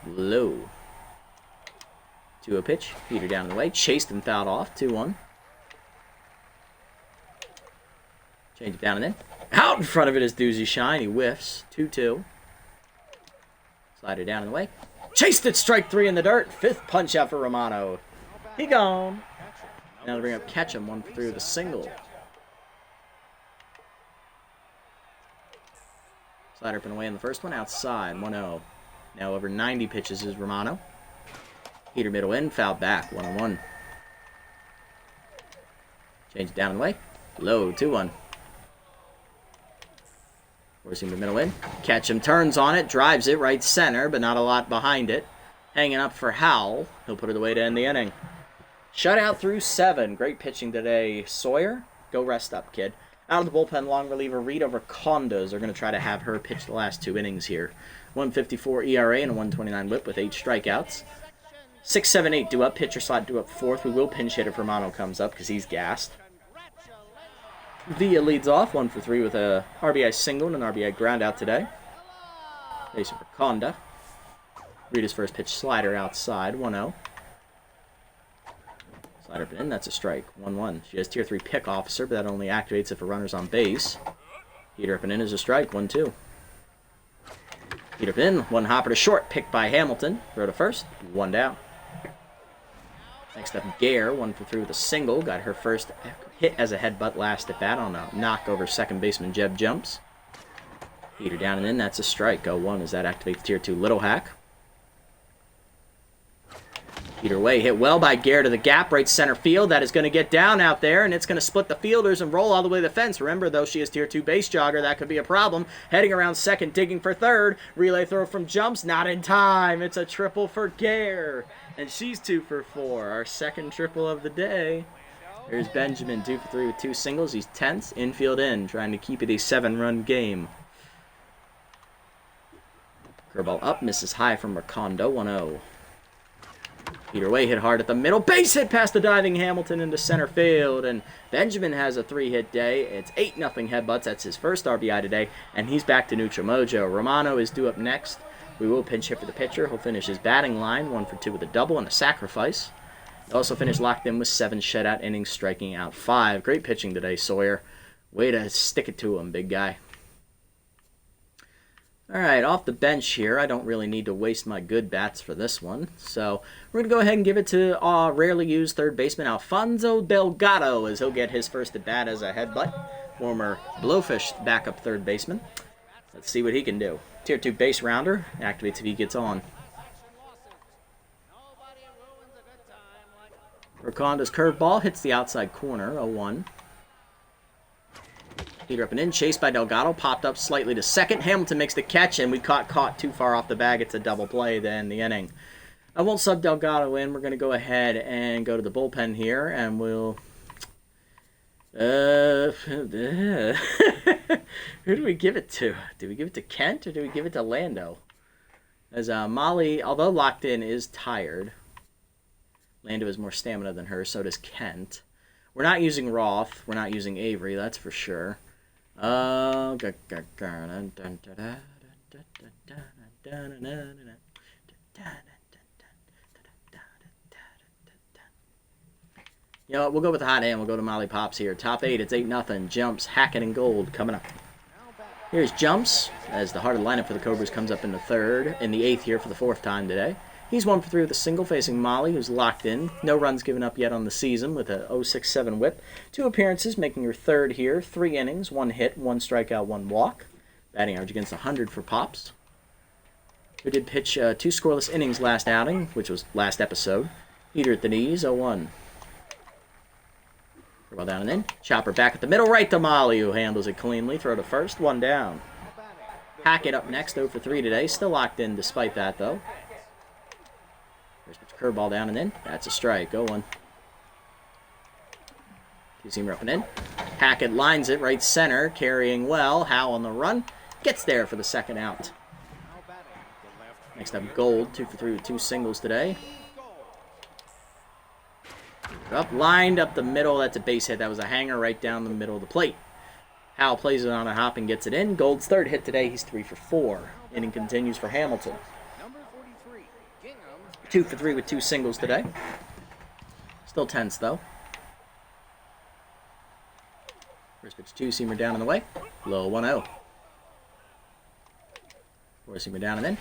Low. 2-0 pitch. Heater down in the way. Chased and fouled off. 2-1. Change it down and in. Out in front of it is Doozy Shine. He whiffs. 2-2. Slider down in the way. Chased it. Strike 3 in the dirt. 5th punch out for Romano. He gone. Now to bring up Ketchum. 1 for 3 with a single. Slider up and away in the first one. Outside. 1-0. Now over 90 pitches is Romano. Heater middle in, foul back, 1-1. Change it down and away. Low, 2-1. Forcing the middle in. Catch him, turns on it, drives it right center, but not a lot behind it. Hanging up for Howell. He'll put it away to end the inning. Shutout through 7. Great pitching today, Sawyer. Go rest up, kid. Out of the bullpen, long reliever Rita Recondas are going to try to have her pitch the last 2 innings here. 1.54 ERA and a 1.29 whip with 8 strikeouts. 6, 7, 8 due up. Pitcher slot due up 4th. We will pinch hit if Romano comes up because he's gassed. Villa leads off, 1 for 3 with a RBI single and an RBI ground out today. Facing for Conda. Rita's first pitch slider outside, 1-0. Slider up and in, that's a strike, 1-1. She has tier 3 pick officer, but that only activates if a runner's on base. Heater up and in is a strike, 1-2. Heater up and in, 1 hopper to short, picked by Hamilton. Throw to first, 1 down. Next up, Gare, 1 for 3 with a single. Got her first hit as a headbutt last at bat on a knock over second baseman Jeb Jumps. Heater down and in, that's a strike, 0-1 as that activates tier 2 Little Hack. Heater away, hit well by Gare to the gap, right center field. That is going to get down out there, and it's going to split the fielders and roll all the way to the fence. Remember, though, she is tier 2 base jogger. That could be a problem. Heading around second, digging for third. Relay throw from Jumps, not in time. It's a triple for Gare, and she's 2 for 4. Our second triple of the day. Here's Benjamin, 2 for 3 with 2 singles. He's 10th, infield in, trying to keep it a 7-run game. Curveball up, misses high from Recondo, 1-0. Heater away, hit hard at the middle. Base hit past the diving Hamilton into center field. And Benjamin has a 3-hit day. It's 8-0 Headbutts. That's his first RBI today. And he's back to neutral mojo. Romano is due up next. We will pinch hit for the pitcher. He'll finish his batting line. 1 for 2 with a double and a sacrifice. He also finished locked in with 7 shutout innings, striking out 5. Great pitching today, Sawyer. Way to stick it to him, big guy. Alright, off the bench here. I don't really need to waste my good bats for this one. So, we're going to go ahead and give it to rarely used third baseman Alfonso Delgado as he'll get his first at-bat as a headbutt. Former Blowfish backup third baseman. Let's see what he can do. Tier 2 base rounder. Activates if he gets on. Reconda's curveball hits the outside corner, 0-1. Heater up and in, chased by Delgado, popped up slightly to second. Hamilton makes the catch, and we caught too far off the bag. It's a double play to end the inning. I won't sub Delgado in. We're going to go ahead and go to the bullpen here, and we'll... Who do we give it to? Do we give it to Kent, or do we give it to Lando? As Molly, although locked in, is tired. Lando has more stamina than her, so does Kent. We're not using Roth. We're not using Avery, that's for sure. You know what, we'll go with the hot hand. We'll go to Molly Pops here. Top 8, it's 8-0. Jumps, Hackett, and Gold coming up. Here's Jumps, as the heart of the lineup for the Cobras comes up in the 8th here for the 4th time today. He's 1 for 3 with a single, facing Molly, who's locked in. No runs given up yet on the season with a 0.67 whip. 2 appearances, making her 3rd here. 3 innings, 1 hit, 1 strikeout, 1 walk. Batting average against 100 for Pops. We did pitch 2 scoreless innings last outing, which was last episode. Heater at the knees, 0-1. Well down and in. Chopper back at the middle, right to Molly, who handles it cleanly. Throw to first, 1 down. Hackett up next, 0 for 3 today. Still locked in despite that, though. First pitch curveball down and in. That's a strike. 0-1. Two-seamer up and in. Hackett lines it right center, carrying well. Howe on the run. Gets there for the 2nd out. Next up, Gold. 2 for 3 with 2 singles today. Up, lined up the middle. That's a base hit. That was a hanger right down the middle of the plate. Howe plays it on a hop and gets it in. Gold's 3rd hit today. He's 3 for 4. Inning continues for Hamilton. 2 for 3 with 2 singles today. Still tense, though. First pitch, 2-seamer down and away. Low, 1-0. 4-seamer down and in.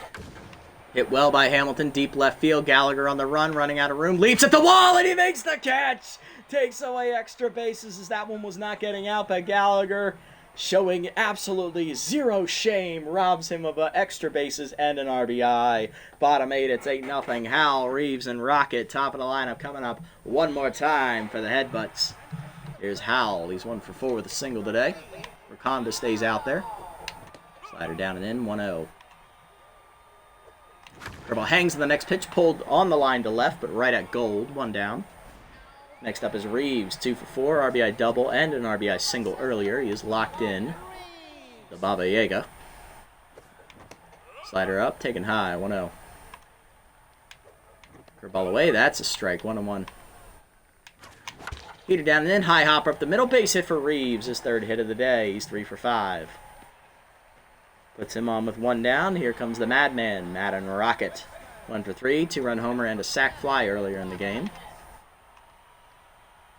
Hit well by Hamilton, deep left field. Gallagher on the run, running out of room. Leaps at the wall, and he makes the catch! Takes away extra bases as that one was not getting out by Gallagher. showing absolutely zero shame, robs him of extra bases and an RBI. Bottom 8, it's 8-0. Hal, Reeves, and Rocket, top of the lineup, coming up one more time for the Headbutts. Here's Hal. He's 1 for 4 with a single today. Rakonda stays out there. Slider down and in, 1-0. Curveball hangs in the next pitch, pulled on the line to left, but right at gold, 1 down. Next up is Reeves, 2 for 4, RBI double and an RBI single earlier. He is locked in. The Baba Yaga. Slider up, taken high, 1-0. Curveball away, that's a strike, 1-1. Heater down and in, high hopper up the middle, base hit for Reeves, his 3rd hit of the day. He's 3 for 5. Puts him on with 1 down. Here comes the Madman, Madden Rocket. 1 for 3, 2-run homer and a sac fly earlier in the game.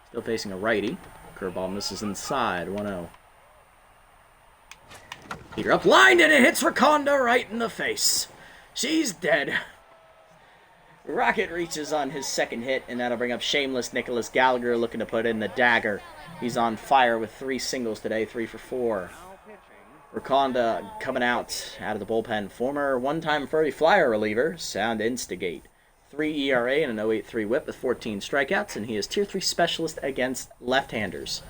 Still facing a righty. Curveball misses inside, 1-0. Heater up, lined, and it hits Rakonda right in the face. She's dead. Rocket reaches on his 2nd hit, and that'll bring up shameless Nicholas Gallagher looking to put in the dagger. He's on fire with 3 singles today, 3 for 4. Rakonda coming out of the bullpen. Former one-time Furry Flyer reliever, sound instigate. 3 ERA and an 0.83 whip with 14 strikeouts, and he is Tier 3 specialist against left-handers.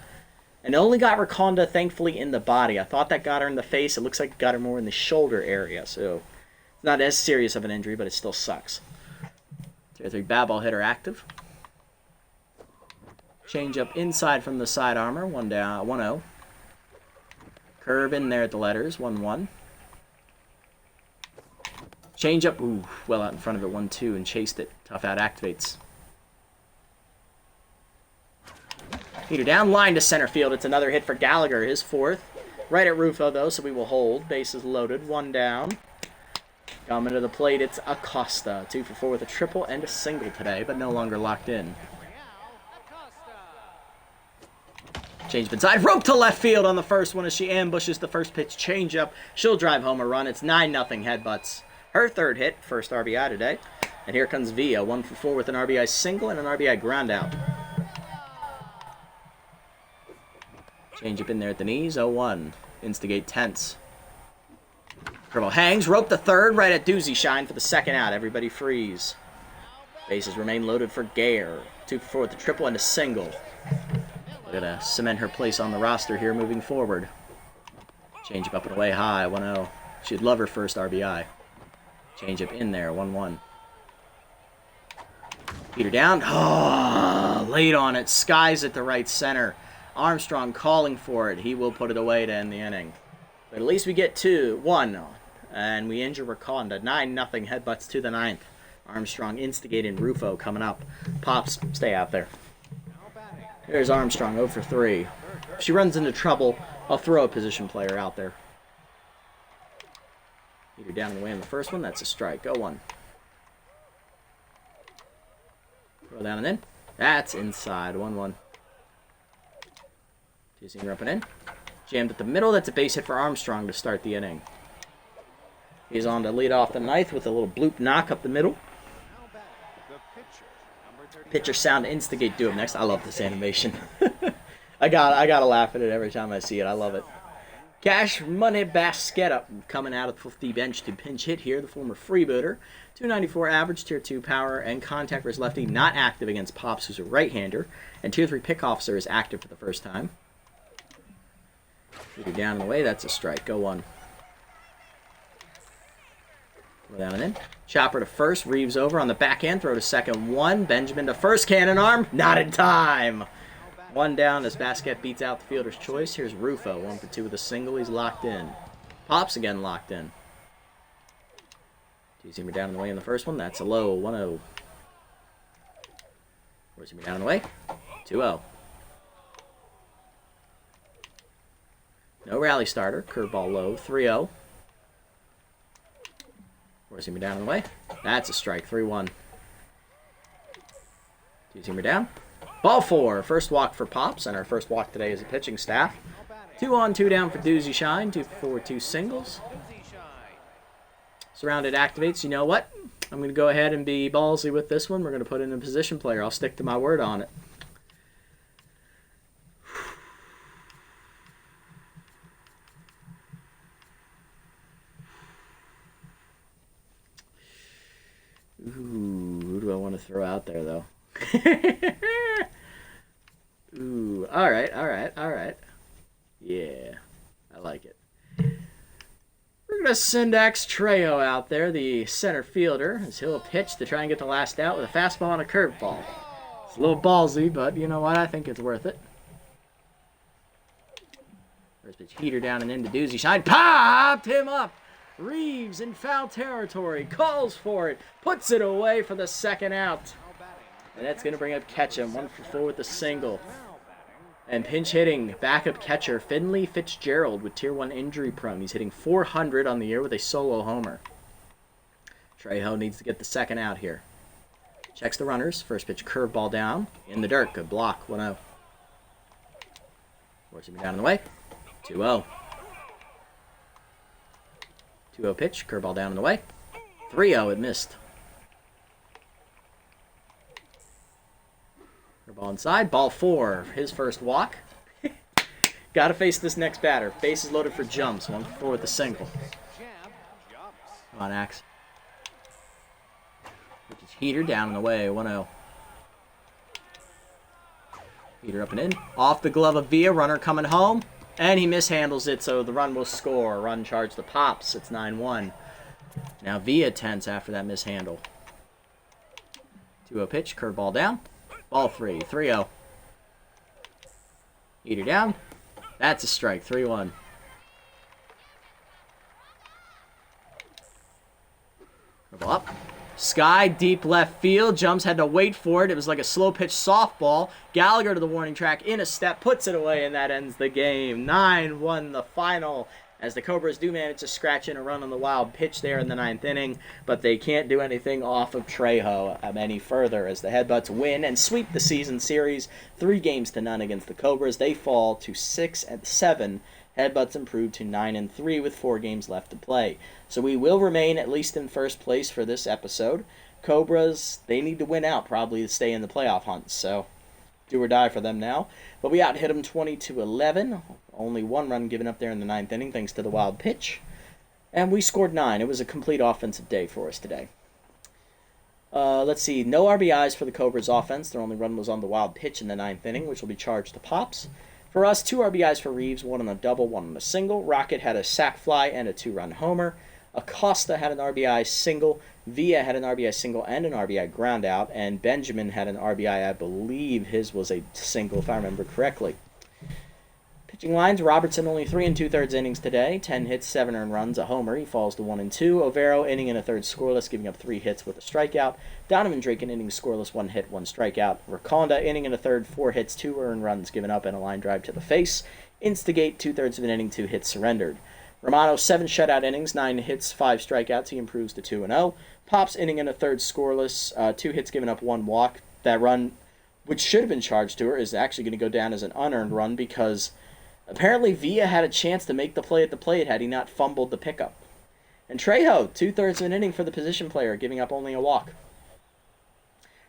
And only got Rakonda, thankfully, in the body. I thought that got her in the face. It looks like it got her more in the shoulder area, so it's not as serious of an injury, but it still sucks. Tier 3 bat ball hitter active. Change up inside from the side armor, 1 down, 1-0. Curve in there at the letters, 1-1. Change up, ooh, well out in front of it, 1-2, and chased it. Tough out activates. Heater down, line to center field. It's another hit for Gallagher, his 4th. Right at Rufo, though, so we will hold. Bases loaded, 1 down. Coming to the plate, it's Acosta. 2 for 4 with a triple and a single today, but no longer locked in. Change inside, rope to left field on the first one as she ambushes the first pitch changeup. She'll drive home a run. It's 9-0 Headbutts. Her 3rd hit, first RBI today. And here comes Villa, 1 for 4 with an RBI single and an RBI ground out. Change up in there at the knees, 0-1. Instigate tense. Curveball hangs, rope the 3rd, right at Doozy Shine for the 2nd out. Everybody freeze. Bases remain loaded for Gare. 2 for 4 with a triple and a single. We're going to cement her place on the roster here moving forward. Change up and away high, 1-0. She'd love her first RBI. Change up in there, 1-1. Heater down. Oh, late on it. Skies at the right center. Armstrong calling for it. He will put it away to end the inning. But at least we get 2-1. And we injure Rakonda. 9-0 Headbutts to the 9th. Armstrong instigating Rufo coming up. Pops, stay out there. Here's Armstrong, 0 for 3. If she runs into trouble, I'll throw a position player out there. Heater down and away in the first one. That's a strike. 0-1. Throw down and in. That's inside. 1-1. 2-seamer up and in. Jammed at the middle. That's a base hit for Armstrong to start the inning. He's on to lead off the 9th with a little bloop knock up the middle. Pitcher sound instigate do up next. I love this animation. I gotta laugh at it every time I see it. I love it. Cash Money Basket up coming out of the bench to pinch hit here. The former freebooter. 294 average, Tier 2 power, and contact versus lefty. Not active against Pops, who's a right-hander. And Tier 3 pick officer is active for the first time. Heater down and away. That's a strike. 0-1. Go down and in. Chopper to first. Reeves over on the backhand. Throw to second. 1. Benjamin to first. Cannon arm. Not in time. 1 down as Basket beats out the fielder's choice. Here's Rufo. 1 for 2 with a single. He's locked in. Pops again locked in. 2-seamer down and away in the first one. That's a low. 1-0. 4-seamer down and away. 2-0. No rally starter. Curveball low. 3-0. 4-seamer down and away. That's a strike. 3-1. 2-seamer down. Ball 4. First walk for Pops, and our first walk today is a pitching staff. 2 on, 2 down for Doozy Shine. 2 for 4, 2 singles. Surrounded activates. You know what? I'm going to go ahead and be ballsy with this one. We're going to put in a position player. I'll stick to my word on it. to throw out there, though. Ooh, all right. Yeah, I like it. We're going to send X Trejo out there, the center fielder, as he'll pitch to try and get the last out with a fastball and a curveball. It's a little ballsy, but you know what? I think it's worth it. First pitch heater down and into doozy shine. Popped him up! Reeves in foul territory, calls for it, puts it away for the second out. And that's going to bring up Ketchum, 1 for 4 with the single. And pinch hitting, backup catcher Finley Fitzgerald with Tier 1 injury prone. He's hitting .400 on the year with a solo homer. Trejo needs to get the second out here. Checks the runners. First pitch curveball down. In the dirt. Good block. 1-0. Forcing me down in the way. 2-0. 2-0 pitch. Curveball down in the way. 3-0. It missed. Ball inside, ball 4, his first walk. Got to face this next batter. Bases loaded for jumps, 1 for 4 with the single. Come on, Axe. Heater down and away, 1-0. Heater up and in. Off the glove of Villa, runner coming home. And he mishandles it, so the run will score. Run charge the Pops, it's 9-1. Now Villa tense after that mishandle. 2-0 pitch, curveball down. Ball 3, 3-0. Heater down. That's a strike, 3-1. Ball up. Sky, deep left field. Jumps, had to wait for it. It was like a slow pitch softball. Gallagher to the warning track, in a step, puts it away, and that ends the game. 9-1 the final, as the Cobras do manage to scratch in a run on the wild pitch there in the 9th inning, but they can't do anything off of Trejo any further, as the Headbutts win and sweep the season series 3-0 against the Cobras. They fall to 6-7. Headbutts improve to 9-3 with 4 games left to play. So we will remain at least in first place for this episode. Cobras, they need to win out probably to stay in the playoff hunt, so do or die for them now. But we out-hit them 20-11. Only 1 run given up there in the 9th inning thanks to the wild pitch. And we scored 9. It was a complete offensive day for us today. Let's see. No RBIs for the Cobras offense. Their only run was on the wild pitch in the 9th inning, which will be charged to Pops. For us, 2 RBIs for Reeves, 1 on a double, 1 on a single. Rocket had a sac fly and a 2-run homer. Acosta had an RBI single. Villa had an RBI single and an RBI ground out. And Benjamin had an RBI, I believe his was a single, if I remember correctly. Pitching lines, Robertson only 3 2/3 innings today. 10 hits, 7 earned runs, a homer. He falls to 1-2. Overo, inning and a third scoreless, giving up 3 hits with a strikeout. Donovan Drake, an inning scoreless, 1 hit, 1 strikeout. Raconda, inning and a third, 4 hits, 2 earned runs given up, and a line drive to the face. Instigate, 2/3 of an inning, 2 hits surrendered. Romano, 7 shutout innings, 9 hits, 5 strikeouts. He improves to 2-0. Pops, inning and a third scoreless, 2 hits given up, 1 walk. That run, which should have been charged to her, is actually going to go down as an unearned run because apparently Villa had a chance to make the play at the plate had he not fumbled the pickup. And Trejo, 2/3 of an inning for the position player, giving up only a walk.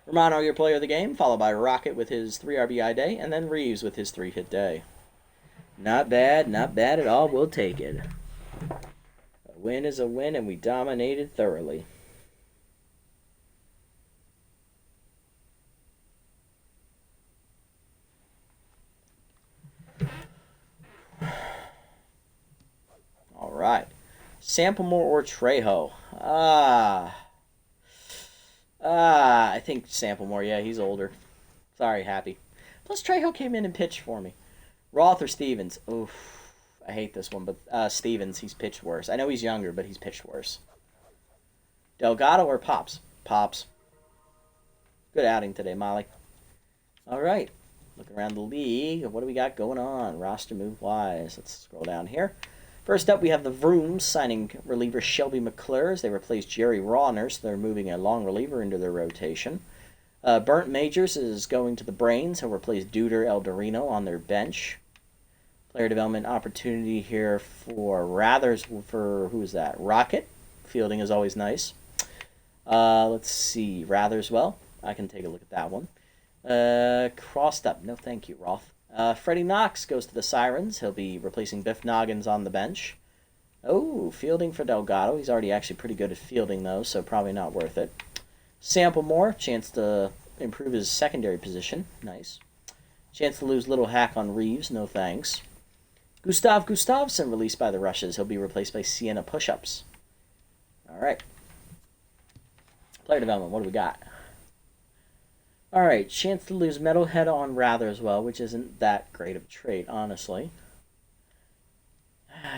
Romano, your player of the game, followed by Rocket with his 3 RBI day, and then Reeves with his 3-hit day. Not bad at all. We'll take it. A win is a win, and we dominated thoroughly. All right. Samplemore or Trejo? I think Samplemore. Yeah, he's older. Sorry, Happy. Plus, Trejo came in and pitched for me. Roth or Stevens? Oof. I hate this one, but Stevens, he's pitched worse. I know he's younger, but he's pitched worse. Delgado or Pops? Pops. Good outing today, Molly. All right. Looking around the league, what do we got going on? Roster move-wise. Let's scroll down here. First up, we have the Vrooms signing reliever Shelby McClure as they replace Jerry Rawner, so they're moving a long reliever into their rotation. Burnt Majors is going to the Brains. He'll replace Duder Eldorino on their bench. Player development opportunity here for Rathers for, who is that? Rocket. Fielding is always nice. Let's see. Rathers, well, I can take a look at that one. Crossed up. No thank you, Roth. Freddie Knox goes to the Sirens. He'll be replacing Biff Noggins on the bench. Oh, fielding for Delgado. He's already actually pretty good at fielding, though, so probably not worth it. Sample more, chance to improve his secondary position. Nice. Chance to lose Little Hack on Reeves, no thanks. Gustav Gustafsson released by the Rushes. He'll be replaced by Sienna Pushups. All right. Player development, what do we got? All right, chance to lose Metalhead on Rather as well, which isn't that great of a trait, honestly.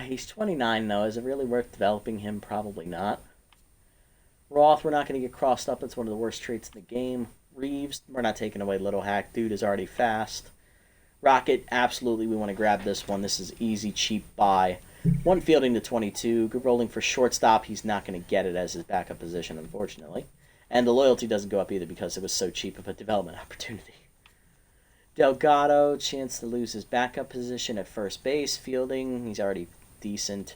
He's 29, though. Is it really worth developing him? Probably not. Roth, we're not going to get crossed up. It's one of the worst traits in the game. Reeves, we're not taking away Little Hack. Dude is already fast. Rocket, absolutely, we want to grab this one. This is easy, cheap buy. 1 fielding to 22. Good rolling for shortstop. He's not going to get it as his backup position, unfortunately. And the loyalty doesn't go up either because it was so cheap of a development opportunity. Delgado, chance to lose his backup position at first base. Fielding, he's already decent.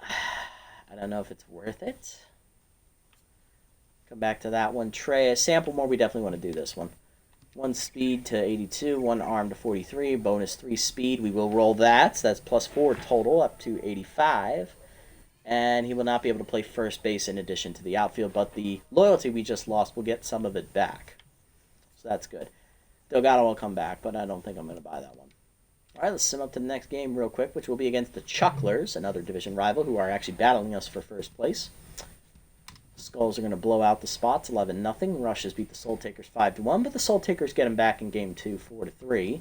I don't know if it's worth it. Come back to that one. Trey, sample more, we definitely want to do this one. 1 speed to 82, 1 arm to 43, bonus 3 speed. We will roll that. So that's plus 4 total up to 85. And he will not be able to play first base in addition to the outfield, but the loyalty we just lost will get some of it back. So that's good. Delgado will come back, but I don't think I'm going to buy that one. All right, let's sim up to the next game real quick, which will be against the Chucklers, another division rival who are actually battling us for first place. Skulls are going to blow out the spots 11-0. Rushes beat the Soul Takers 5-1, but the Soul Takers get them back in game 2 4-3.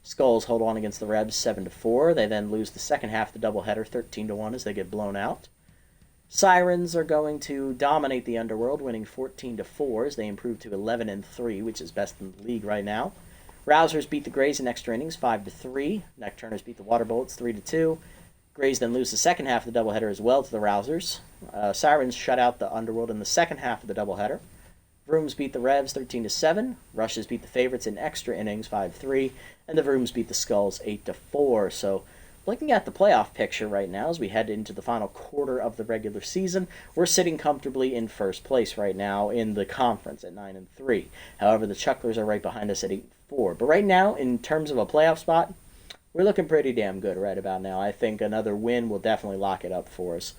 Skulls hold on against the Rebs 7-4. They then lose the second half of the doubleheader 13-1 as they get blown out. Sirens are going to dominate the Underworld, winning 14-4 as they improve to 11-3, which is best in the league right now. Rousers beat the Grays in extra innings 5-3. Neckturners beat the Water Bullets 3-2. Grays then lose the second half of the doubleheader as well to the Rousers. Sirens shut out the Underworld in the second half of the doubleheader. Vrooms beat the Revs 13-7. Rushes beat the Favorites in extra innings 5-3. And the Vrooms beat the Skulls 8-4. So looking at the playoff picture right now as we head into the final quarter of the regular season, we're sitting comfortably in first place right now in the conference at 9-3. However, the Chucklers are right behind us at 8-4. But right now, in terms of a playoff spot, we're looking pretty damn good right about now. I think another win will definitely lock it up for us.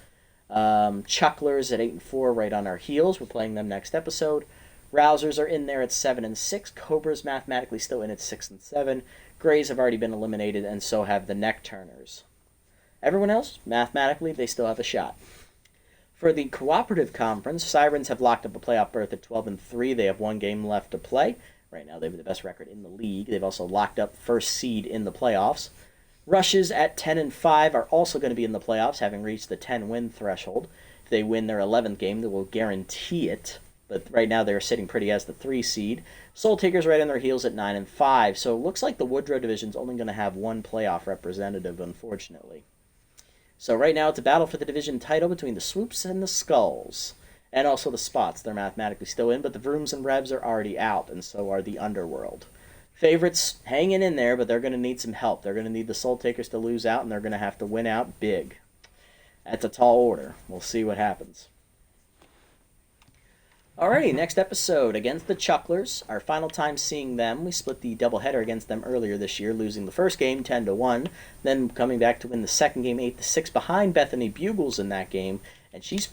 Chucklers at 8-4 right on our heels. We're playing them next episode. Rousers are in there at 7-6. Cobras mathematically still in at 6-7. Grays have already been eliminated, and so have the Neckturners. Everyone else, mathematically, they still have a shot. For the Cooperative Conference, Sirens have locked up a playoff berth at 12-3. They have 1 game left to play. Right now, they have the best record in the league. They've also locked up first seed in the playoffs. Rushes at 10-5 are also going to be in the playoffs, having reached the 10-win threshold. If they win their 11th game, they will guarantee it. But right now, they're sitting pretty as the 3 seed. Soul Takers right on their heels at 9-5. So it looks like the Woodrow division's only going to have 1 playoff representative, unfortunately. So right now, it's a battle for the division title between the Swoops and the Skulls. And also the Spots. They're mathematically still in, but the Vrooms and Revs are already out, and so are the Underworld. Favorites hanging in there, but they're going to need some help. They're going to need the Soul Takers to lose out, and they're going to have to win out big. That's a tall order. We'll see what happens. Alrighty, next episode against the Chucklers. Our final time seeing them, we split the doubleheader against them earlier this year, losing the first game 10-1, then coming back to win the second game 8-6 behind Bethany Bugles in that game, and she's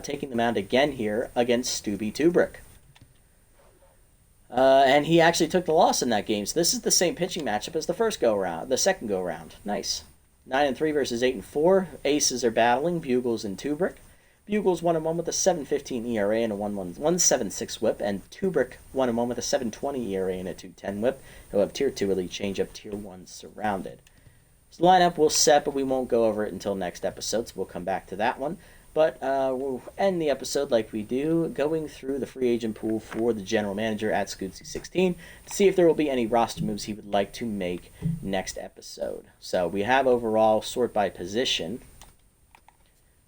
taking the mound again here against Stubby Tubrick. And he actually took the loss in that game, so this is the same pitching matchup as the second go round. Nice. 9-3 versus 8-4. Aces are battling, Bugles and Tubrick. Bugles 1-1 with a 7.15 ERA and a 1.76 whip, and Tubrick 1-1 with a 7.20 ERA and a 2.10 whip. He'll have Tier 2 elite changeup, Tier 1 surrounded. So the lineup will set, but we won't go over it until next episode, so we'll come back to that one. But we'll end the episode like we do, going through the free agent pool for the general manager at Scootsy16 to see if there will be any roster moves he would like to make next episode. So we have overall sort by position.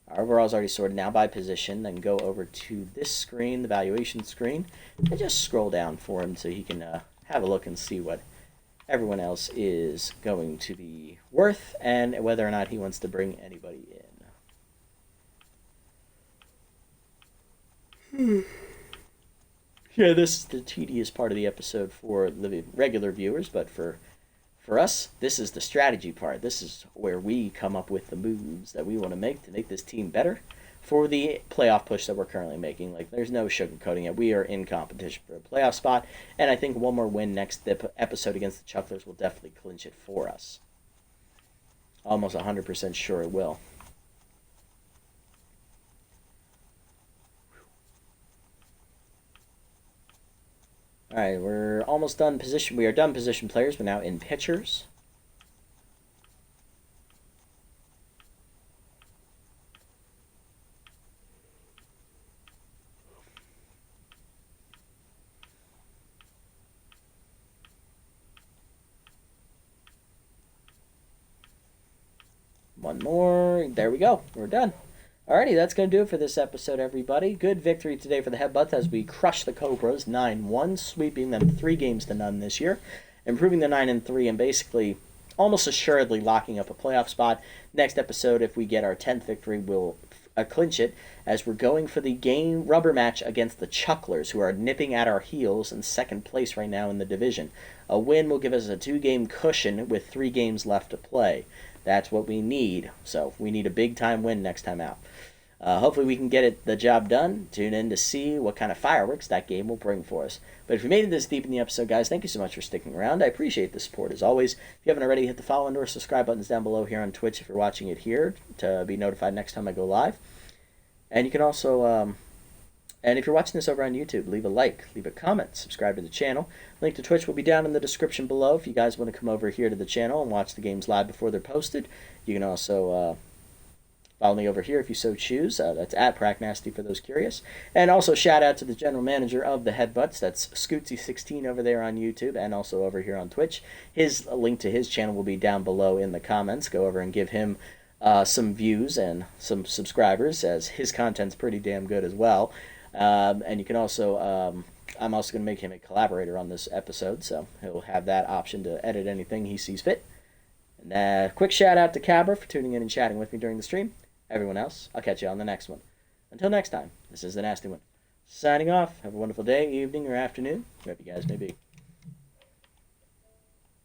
Our overall is already sorted now by position. Then go over to this screen, the valuation screen, and just scroll down for him so he can have a look and see what everyone else is going to be worth and whether or not he wants to bring anybody in. Yeah, this is the tedious part of the episode for the regular viewers, but for us, this is the strategy part. This is where we come up with the moves that we want to make this team better for the playoff push that we're currently making. Like, there's no sugarcoating it. We are in competition for a playoff spot, and I think one more win next episode against the Chucklers will definitely clinch it for us. Almost 100% sure it will. All right, we're almost done position. We are done position players. We're now in pitchers. One more. There we go. We're done. Alrighty, that's going to do it for this episode, everybody. Good victory today for the Headbutts as we crush the Cobras 9-1, sweeping them 3-0 this year, improving the 9-3, and basically almost assuredly locking up a playoff spot. Next episode, if we get our 10th victory, we'll clinch it as we're going for the game rubber match against the Chucklers, who are nipping at our heels in second place right now in the division. A win will give us a 2-game cushion with 3 games left to play. That's what we need. So we need a big-time win next time out. Hopefully we can get the job done. Tune in to see what kind of fireworks that game will bring for us. But if you made it this deep in the episode, guys, thank you so much for sticking around. I appreciate the support as always. If you haven't already, hit the follow and or subscribe buttons down below here on Twitch if you're watching it here to be notified next time I go live. And you can also, and if you're watching this over on YouTube, leave a like, leave a comment, subscribe to the channel. Link to Twitch will be down in the description below if you guys want to come over here to the channel and watch the games live before they're posted. You can also follow me over here if you so choose. That's at PracNasty for those curious. And also shout out to the general manager of the Headbutts. That's Scootsy16 over there on YouTube and also over here on Twitch. His link to his channel will be down below in the comments. Go over and give him some views and some subscribers, as his content's pretty damn good as well. And you can also, I'm also going to make him a collaborator on this episode, so he'll have that option to edit anything he sees fit. And quick shout out to Cobras for tuning in and chatting with me during the stream. Everyone else, I'll catch you on the next one. Until next time, this is the Nasty One. Signing off. Have a wonderful day, evening, or afternoon, wherever you guys may be.